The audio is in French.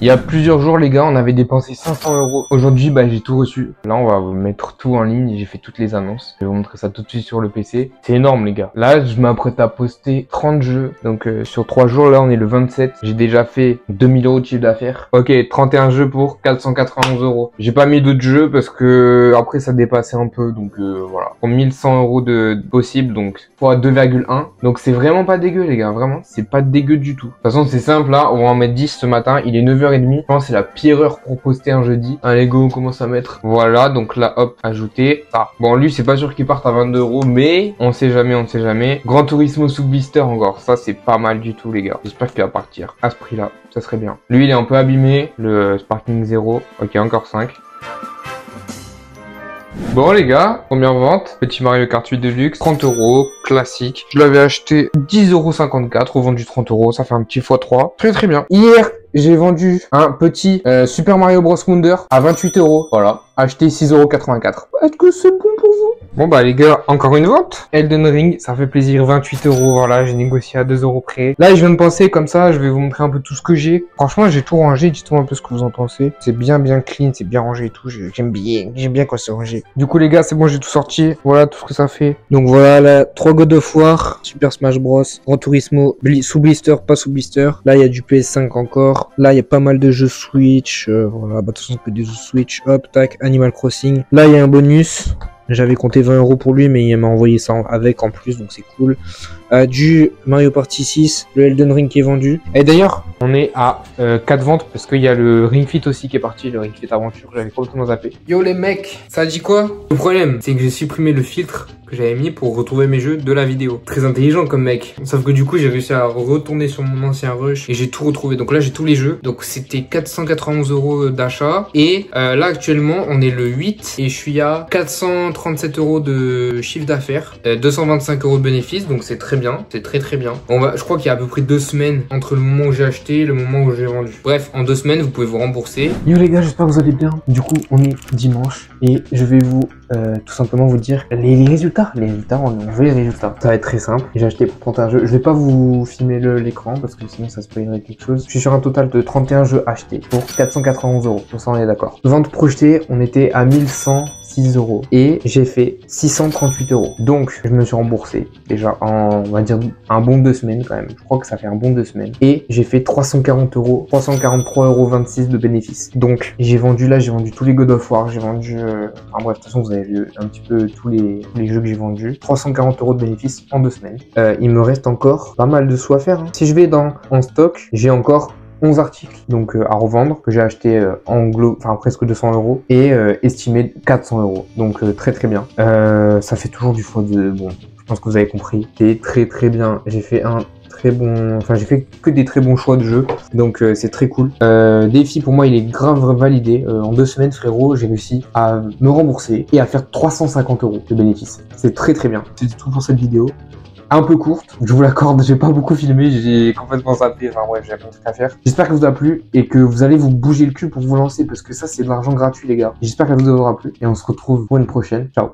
Il y a plusieurs jours les gars, on avait dépensé 500 euros. Aujourd'hui bah j'ai tout reçu. Là on va vous mettre tout en ligne, j'ai fait toutes les annonces. Je vais vous montrer ça tout de suite sur le PC. C'est énorme les gars. Là je m'apprête à poster 30 jeux. Donc sur 3 jours là on est le 27. J'ai déjà fait 2000 euros de chiffre d'affaires. Ok, 31 jeux pour 491 euros. J'ai pas mis d'autres jeux parce que après ça dépassait un peu. Donc voilà. Pour 1100 euros de possible, donc fois 2,1. Donc c'est vraiment pas dégueu les gars, vraiment. C'est pas dégueu du tout. De toute façon c'est simple là, on va en mettre 10 ce matin. Il est 9h30. Je pense que c'est la pire heure pour poster un jeudi. Allez go, on commence à mettre. Voilà, donc là hop, ajouter. Ah, bon lui c'est pas sûr qu'il parte à 22 euros, mais on sait jamais, on sait jamais. Gran Turismo sous blister encore, ça c'est pas mal du tout les gars. J'espère qu'il va partir à ce prix là, ça serait bien. Lui il est un peu abîmé, le Sparking 0. Ok, encore 5. Bon les gars, première vente, petit Mario Kart 8 Deluxe, 30 euros, classique. Je l'avais acheté 10,54 €, revendu 30 euros, ça fait un petit x3. Très très bien. Hier, j'ai vendu un petit Super Mario Bros Wonder à 28 euros. Voilà, acheté 6,84 €. Est-ce que c'est bon pour vous? Bon bah les gars, encore une vente. Elden Ring, ça fait plaisir, 28 euros. Voilà, j'ai négocié à 2 euros près. Là, je viens de penser comme ça, je vais vous montrer un peu tout ce que j'ai. Franchement, j'ai tout rangé, dites-moi un peu ce que vous en pensez. C'est bien clean, c'est bien rangé et tout. J'aime bien quand c'est rangé. Du coup les gars, c'est bon, j'ai tout sorti. Voilà tout ce que ça fait. Donc voilà, là, 3 God of War, Super Smash Bros, Gran Turismo, sous blister, pas sous blister. Là, il y a du PS5 encore. Là, il y a pas mal de jeux Switch. Voilà, bah de toute façon, que des jeux Switch. Hop, tac, Animal Crossing. Là, il y a un bonus. J'avais compté 20 euros pour lui, mais il m'a envoyé ça avec en plus, donc c'est cool. Du Mario Party 6, le Elden Ring qui est vendu. Et d'ailleurs, on est à 4 ventes parce qu'il y a le Ring Fit aussi qui est parti, le Ring Fit Aventure, j'avais complètement zappé. Yo les mecs, ça dit quoi? Le problème, c'est que j'ai supprimé le filtre que j'avais mis pour retrouver mes jeux de la vidéo. Très intelligent comme mec. Sauf que du coup, j'ai réussi à retourner sur mon ancien rush et j'ai tout retrouvé. Donc là, j'ai tous les jeux. Donc c'était 491 euros d'achat. Et là, actuellement, on est le 8 et je suis à 437 euros de chiffre d'affaires, 225 euros de bénéfice. Donc c'est très bien. C'est très très bien. Je crois qu'il y a à peu près 2 semaines entre le moment où j'ai acheté et le moment où j'ai vendu. Bref, en 2 semaines, vous pouvez vous rembourser. Yo les gars, j'espère que vous allez bien. Du coup, on est dimanche et je vais vous tout simplement vous dire les résultats. Les résultats, on veut les résultats. Ça va être très simple. J'ai acheté pour 31 jeux. Je vais pas vous filmer l'écran parce que sinon ça spoilerait quelque chose. Je suis sur un total de 31 jeux achetés pour 491 euros. Pour ça, on est d'accord. Vente projetée, on était à 1106 euros et j'ai fait 638 euros. Donc, je me suis remboursé déjà en, on va dire, un bon 2 semaines quand même. Je crois que ça fait un bon 2 semaines. Et j'ai fait 340 euros, 343,26 euros de bénéfices. Donc, j'ai vendu tous les God of War. J'ai vendu, enfin bref, de toute façon, vous avez vu un petit peu tous les jeux que j'ai vendus. 340 euros de bénéfices en 2 semaines. Il me reste encore pas mal de sous à faire. Hein. Si je vais en stock, j'ai encore 11 articles donc à revendre que j'ai acheté enfin presque 200 euros et estimé 400 euros. Donc très très bien. Ça fait toujours du x2. Bon, je pense que vous avez compris. C'est très très bien. J'ai fait j'ai fait que des très bons choix de jeu, donc c'est très cool. Défi pour moi il est grave validé. En 2 semaines frérot, j'ai réussi à me rembourser et à faire 350 euros de bénéfices. C'est très très bien. C'est tout pour cette vidéo. Un peu courte, je vous l'accorde, j'ai pas beaucoup filmé, j'ai complètement zappé, enfin bref, j'ai plein de trucs à faire. J'espère que vous a plu et que vous allez vous bouger le cul pour vous lancer parce que ça c'est de l'argent gratuit les gars. J'espère qu'elle vous aura plu et on se retrouve pour une prochaine. Ciao.